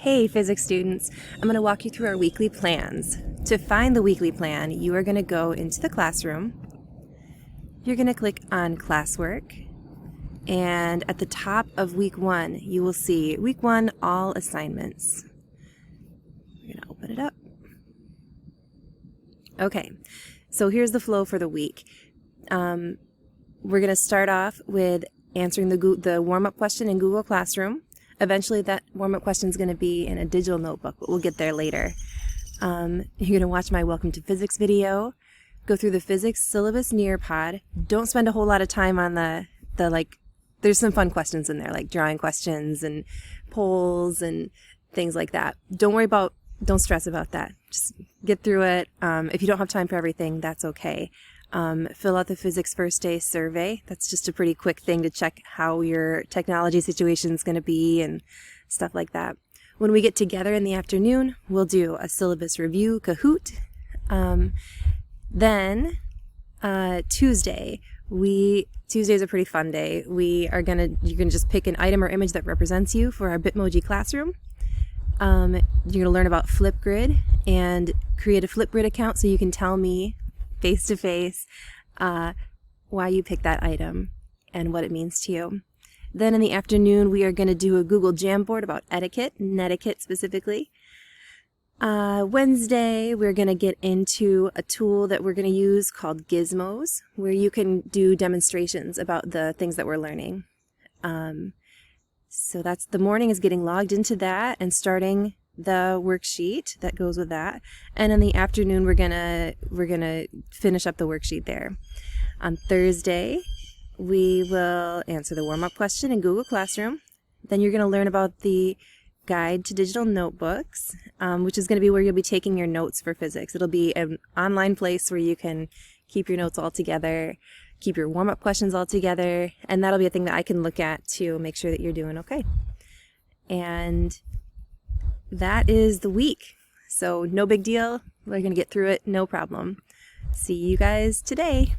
Hey physics students, I'm going to walk you through our weekly plans. To find the weekly plan, you are going to go into the classroom. You're going to click on classwork, and at the top of week 1 you will see week 1 all assignments. We're going to open it up. Okay, so here's the flow for the week. We're going to start off with answering the warm-up question in Google Classroom. Eventually that warm-up question is going to be in a digital notebook, but we'll get there later. You're going to watch my Welcome to Physics video, go through the physics syllabus Nearpod. Don't spend a whole lot of time on there's some fun questions in there, like drawing questions and polls and things like that. Don't stress about that. Just get through it. If you don't have time for everything, that's okay. Fill out the physics first day survey. That's just a pretty quick thing to check how your technology situation is going to be and stuff like that. When we get together in the afternoon, we'll do a syllabus review Kahoot. Then Tuesday's a pretty fun day. You're gonna just pick an item or image that represents you for our Bitmoji classroom. You're gonna learn about Flipgrid and create a Flipgrid account so you can tell me face-to-face why you picked that item and what it means to you. Then in the afternoon, we are going to do a Google Jamboard about etiquette, netiquette specifically. Wednesday, we're going to get into a tool that we're going to use called Gizmos, where you can do demonstrations about the things that we're learning. So that's the morning is getting logged into that and starting the worksheet that goes with that, and in the afternoon we're gonna finish up the worksheet there. On Thursday we will answer the warm-up question in Google Classroom. Then you're gonna learn about the guide to digital notebooks, which is going to be where you'll be taking your notes for physics. It'll be an online place where you can keep your notes all together, keep your warm-up questions all together, and that'll be a thing that I can look at to make sure that you're doing okay. And that is the week. So no big deal. We're going to get through it, no problem. See you guys today.